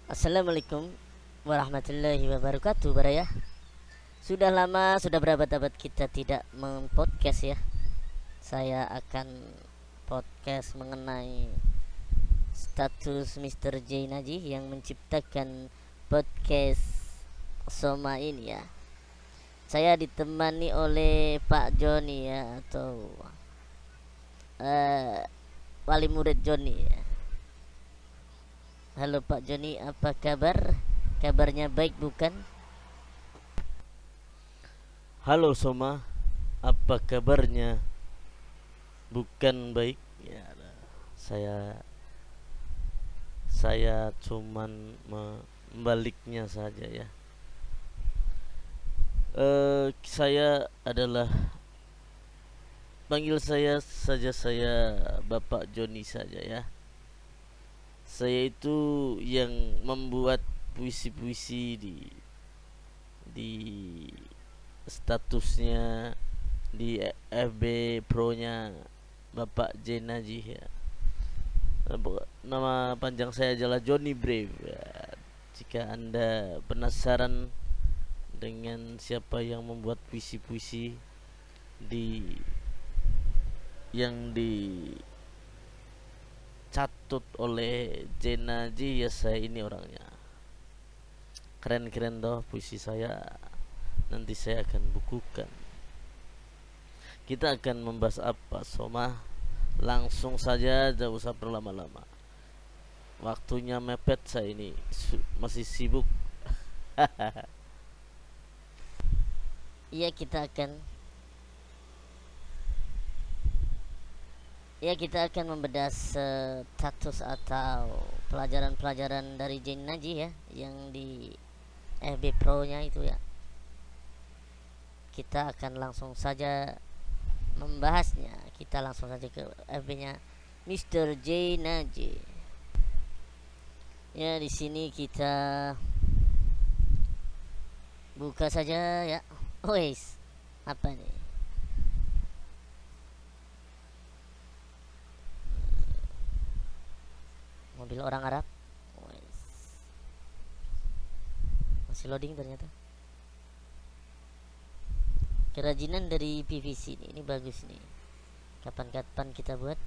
Assalamualaikum warahmatullahi wabarakatuh, Baraya. Sudah lama, sudah berabad-abad kita tidak mempodcast ya. Saya akan podcast mengenai status Mr. J Najih yang menciptakan podcast Soma ini ya. Saya ditemani oleh Pak Joni ya, atau eh, wali murid Joni ya. Halo Pak Joni, apa kabar? Kabarnya baik bukan? Halo Soma, apa kabarnya? Bukan baik. Ya, saya saya cuman membaliknya saja ya. Saya adalah panggil saya saja saya Bapak Joni saja ya. Saya itu yang membuat puisi-puisi di statusnya di FB Pro-nya Bapak Jenaji ya. Nama panjang saya adalah Johnny Brave ya. Jika Anda penasaran dengan siapa yang membuat puisi-puisi di yang dicatut oleh Jenaji, ya saya ini orangnya. Keren-keren doh puisi saya. Nanti saya akan bukukan. Kita akan membahas apa, Soma? Langsung saja, tidak usah berlama-lama. Waktunya mepet, saya ini masih sibuk. Iya kita akan Ya, kita akan membedah status atau pelajaran-pelajaran dari Jain Najih ya, yang di FB Pro-nya itu ya. Kita akan langsung saja membahasnya. Kita langsung saja ke FB-nya Mr. Jain Najih. Ya, di sini kita buka saja ya. Wes, apa nih? Mobil orang Arab. Wes. Masih loading ternyata. Kerajinan dari PVC ini bagus nih. Kapan-kapan kita buat.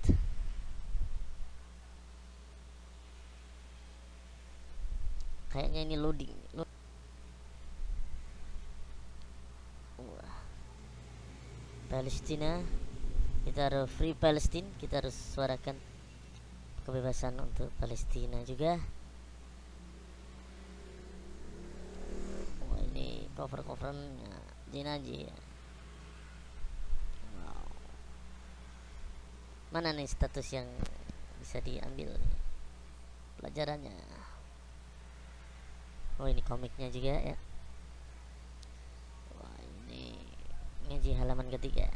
Kayaknya ini loading. Wah. Palestina, kita harus free Palestine, kita harus suarakan kebebasan untuk Palestina juga. Wah, ini cover-covernya Jinaji ya. Wow. Mana nih status yang bisa diambil nih pelajarannya? Oh, ini komiknya juga ya. Wah, ini ngaji halaman ketiga.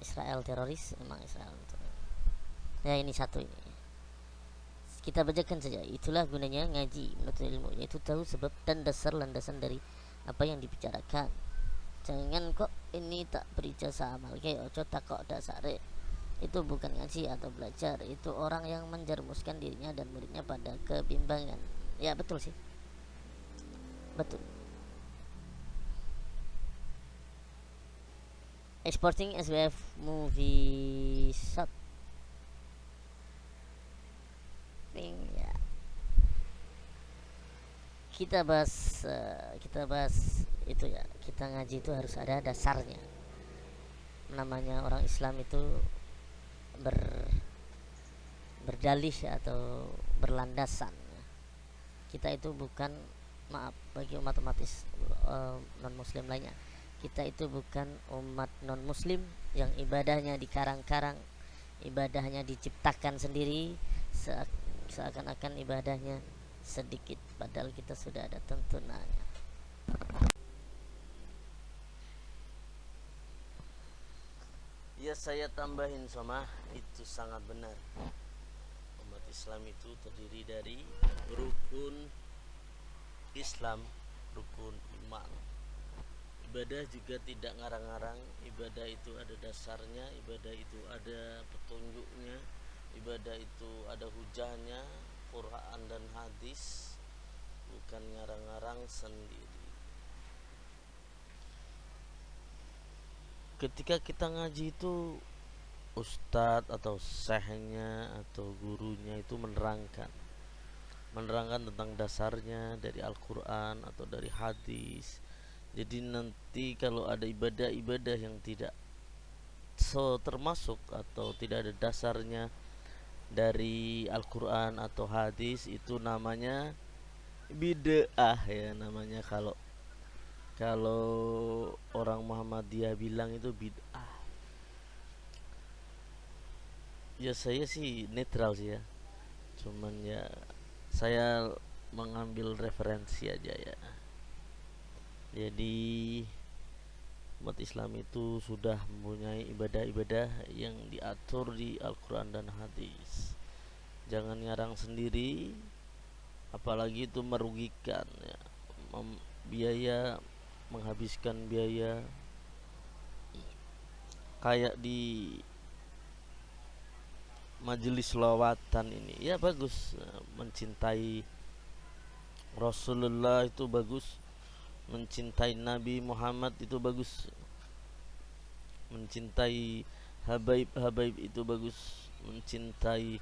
Israel teroris, emang Israel teroris. Ya, ini satu ini. Kita bacakan saja. Itulah gunanya ngaji menuntut ilmu, yaitu tahu sebab dan dasar landasan dari apa yang dibicarakan. Jangan kok ini tak berijazah amal kayak ojo tak kok dasare. Itu bukan ngaji atau belajar, itu orang yang menjerumuskan dirinya dan muridnya pada kebimbangan. Ya betul sih, betul. Exporting SWF movie shot ya. Kita bahas itu ya. Kita ngaji itu harus ada dasarnya. Namanya orang Islam itu ber berdalih atau berlandasan. Kita itu bukan, maaf bagi umat-umat non muslim lainnya, kita itu bukan umat non muslim yang ibadahnya dikarang-karang, ibadahnya diciptakan sendiri, seakan-akan ibadahnya sedikit padahal kita sudah ada tuntunannya. Ya, saya tambahin, Soma, itu sangat benar. Umat Islam itu terdiri dari rukun Islam, rukun iman. Ibadah juga tidak ngarang-ngarang. Ibadah itu ada dasarnya, ibadah itu ada petunjuknya, ibadah itu ada hujahnya, Quran dan dan hadis, bukan ngarang-ngarang sendiri. Ketika kita ngaji itu, ustadz atau syekhnya atau gurunya itu menerangkan tentang dasarnya dari Al-Quran atau dari hadis. Jadi nanti kalau ada ibadah-ibadah yang tidak termasuk atau tidak ada dasarnya dari Al-Quran atau hadis, itu namanya bid'ah ya namanya. Kalau kalau orang Muhammadiyah bilang itu bid'ah. Ya saya sih netral sih ya, cuman ya saya mengambil referensi aja ya. Jadi umat Islam itu sudah mempunyai ibadah-ibadah yang diatur di Al-Quran dan hadis. Jangan ngarang sendiri, apalagi itu merugikan ya. Biaya, menghabiskan biaya. Kayak di majelis lawatan ini ya bagus, mencintai Rasulullah itu bagus, mencintai Nabi Muhammad itu bagus, mencintai habaib-habaib itu bagus, mencintai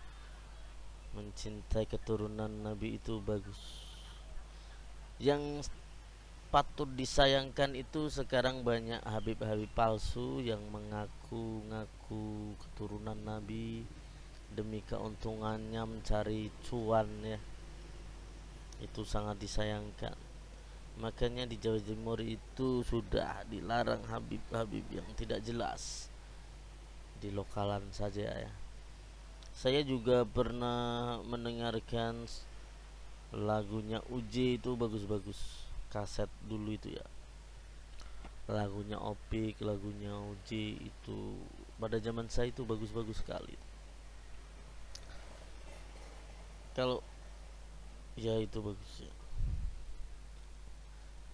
keturunan Nabi itu bagus. Yang patut disayangkan itu sekarang banyak habib-habib palsu yang mengaku-ngaku keturunan Nabi demi keuntungannya, mencari cuan ya. Itu sangat disayangkan. Makanya di Jawa Timur itu sudah dilarang habib-habib yang tidak jelas, di lokalan saja ya. Saya juga pernah mendengarkan lagunya UJ, itu bagus-bagus, kaset dulu itu ya. Lagunya Opik, lagunya UJ itu pada zaman saya itu bagus-bagus sekali. Kalau ya itu bagus ya.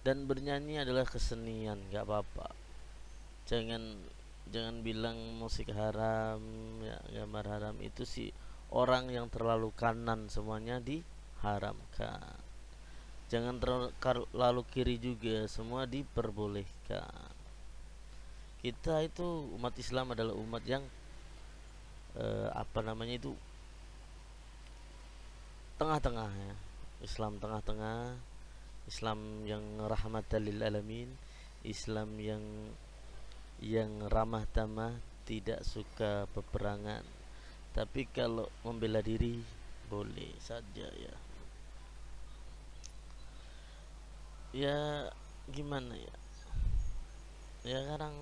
Dan bernyanyi adalah kesenian, nggak apa-apa. Jangan bilang musik haram ya, gambar haram itu sih orang yang terlalu kanan, semuanya diharamkan. Jangan terlalu kiri juga, semua diperbolehkan. Kita itu umat Islam adalah umat yang itu tengah-tengah ya. Islam tengah-tengah, Islam yang rahmatan lil alamin, Islam yang ramah tamah, tidak suka peperangan. Tapi kalau membela diri boleh saja ya. Ya gimana ya? Ya sekarang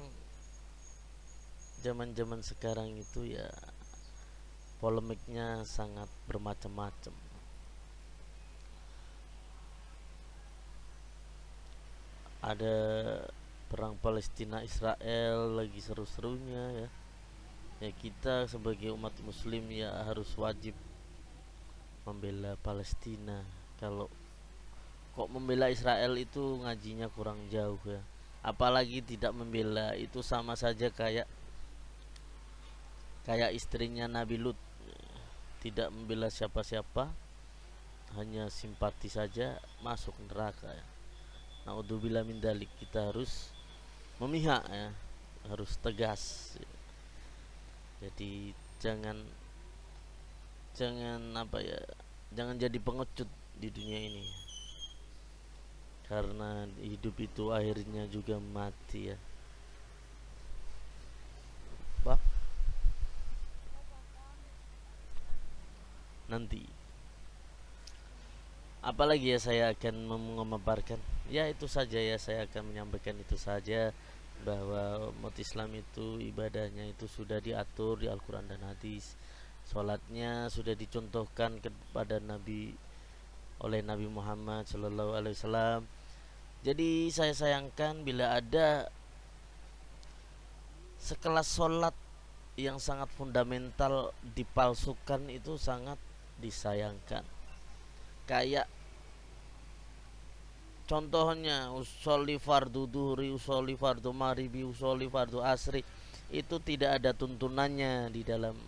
zaman-zaman sekarang itu ya polemiknya sangat bermacam-macam. Ada perang Palestina Israel lagi seru-serunya ya. Ya kita sebagai umat muslim ya harus wajib membela Palestina. Kalau kok membela Israel itu ngajinya kurang jauh ya. Apalagi tidak membela, itu sama saja kayak istrinya Nabi Lut, tidak membela siapa-siapa, hanya simpati saja, masuk neraka ya. Naudzubillah min dalik. Kita harus memihak ya, harus tegas ya. Jadi jangan jangan jadi pengecut di dunia ini, karena hidup itu akhirnya juga mati ya. Pak, nanti apalagi ya saya akan memaparkan ya, itu saja ya, saya akan menyampaikan itu saja, bahwa umat Islam itu ibadahnya itu sudah diatur di Al-Quran dan hadis. Sholatnya sudah dicontohkan kepada Nabi oleh Nabi Muhammad Sallallahu Alaihi Wasallam. Jadi saya sayangkan bila ada sekelas sholat yang sangat fundamental dipalsukan, itu sangat disayangkan. Kayak contohnya usolli fardu duhri, usolli fardu maribi, usolli fardu asri, itu tidak ada tuntunannya di dalam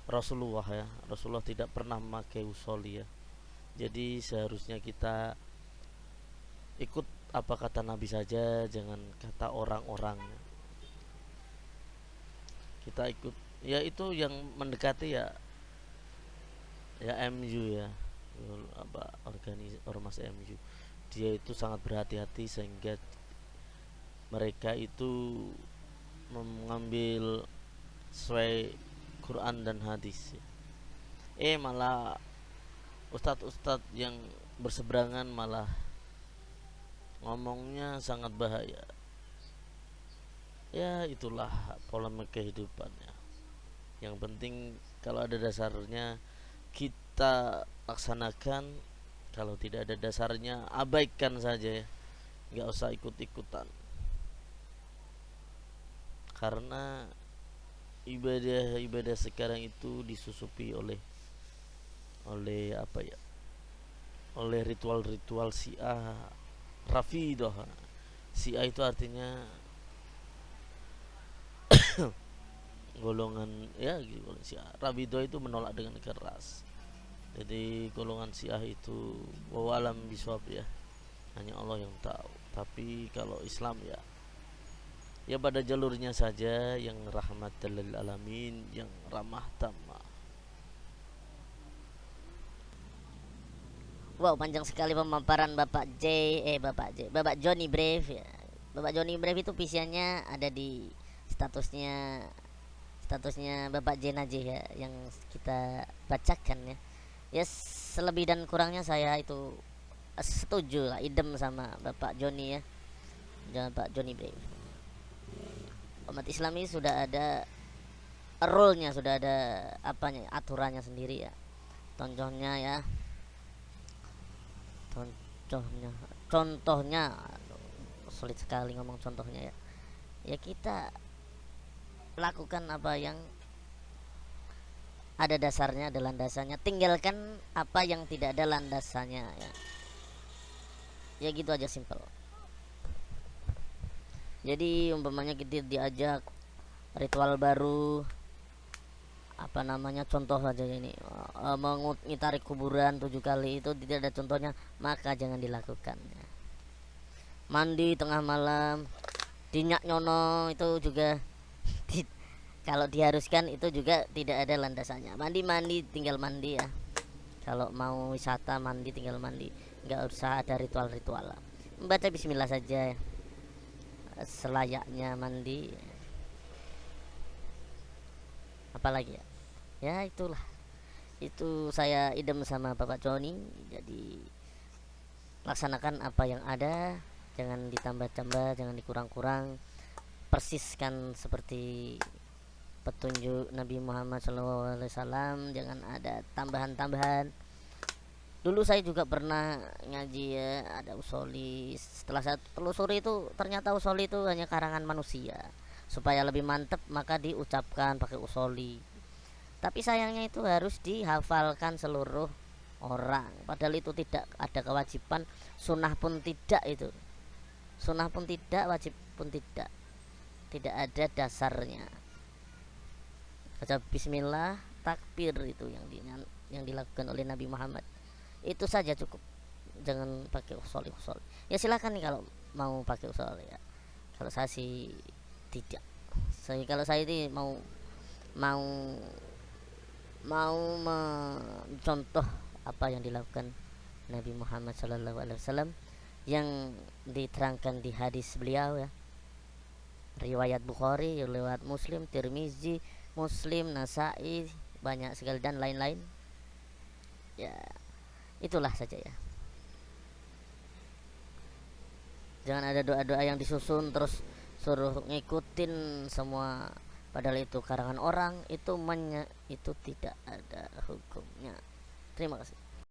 Rasulullah ya. Rasulullah tidak pernah memakai usoli ya. Jadi seharusnya kita ikut apa kata Nabi saja, jangan kata orang-orang. Kita ikut ya itu yang mendekati ya, ya MU ya, apa ormas MU. Dia itu sangat berhati-hati sehingga mereka itu mengambil sesuai Quran dan hadis. Malah ustadz-ustadz yang berseberangan malah ngomongnya sangat bahaya. Ya itulah polemik kehidupannya. Yang penting kalau ada dasarnya kita laksanakan, kalau tidak ada dasarnya abaikan saja ya, nggak usah ikut-ikutan. Karena ibadah sekarang itu disusupi oleh apa ya, oleh ritual-ritual Syiah Rafidah. Syiah itu artinya golongan ya golongan Syiah. Rafidah itu menolak dengan keras. Jadi golongan Syiah itu wawalam biswab ya, hanya Allah yang tahu. Tapi kalau Islam ya pada jalurnya saja, yang rahmatan lil alamin, yang ramah tamah. Wow, panjang sekali pemaparan Bapak Johnny Brave ya. Bapak Johnny Brave itu visiannya ada di statusnya Bapak Jenajih ya, yang kita bacakan ya. Ya selebih dan kurangnya saya itu setuju lah, idem sama Bapak Johnny ya, dan Bapak Johnny Brave. Umat Islam ini sudah ada rule-nya, sudah ada apanya, aturannya sendiri ya. Contohnya ya, contohnya sulit sekali ngomong contohnya ya. Ya kita lakukan apa yang ada dasarnya, ada landasannya, tinggalkan apa yang tidak ada landasannya ya. Ya gitu aja, simple. Jadi umpamanya kita diajak ritual baru, apa namanya, contoh saja ini, mengitari kuburan 7 kali, itu tidak ada contohnya, maka jangan dilakukan ya. Mandi tengah malam dinyak nyono itu juga kalau diharuskan itu juga tidak ada landasannya. Mandi tinggal mandi ya, kalau mau wisata mandi tinggal mandi, nggak usah ada ritual-ritual. Membaca bismillah saja ya, selayaknya mandi. Apalagi ya, ya itulah, itu saya idem sama Bapak Joni. Jadi laksanakan apa yang ada, jangan ditambah-tambah, jangan dikurang-kurang, persiskan seperti petunjuk Nabi Muhammad SAW, jangan ada tambahan-tambahan. Dulu saya juga pernah ngaji ya, ada usoli. Setelah saya telusuri itu ternyata usoli itu hanya karangan manusia. Supaya lebih mantep maka diucapkan pakai usoli. Tapi sayangnya itu harus dihafalkan seluruh orang. Padahal itu tidak ada kewajiban, sunnah pun tidak itu. Sunnah pun tidak, wajib pun tidak. Tidak ada dasarnya. Baca bismillah, takbir itu yang dilakukan oleh Nabi Muhammad. Itu saja cukup. Jangan pakai usoli. Ya silakan nih kalau mau pakai usoli ya. Kalau saya sih tidak. Kalau saya ini mau mencontoh apa yang dilakukan Nabi Muhammad SAW yang diterangkan di hadis beliau ya, riwayat Bukhari, riwayat Muslim, Tirmizi, Muslim, Nasai, banyak sekali dan lain-lain ya. Itulah saja ya, jangan ada doa-doa yang disusun terus suruh ngikutin semua, padahal itu karangan orang, itu tidak ada hukumnya. Terima kasih.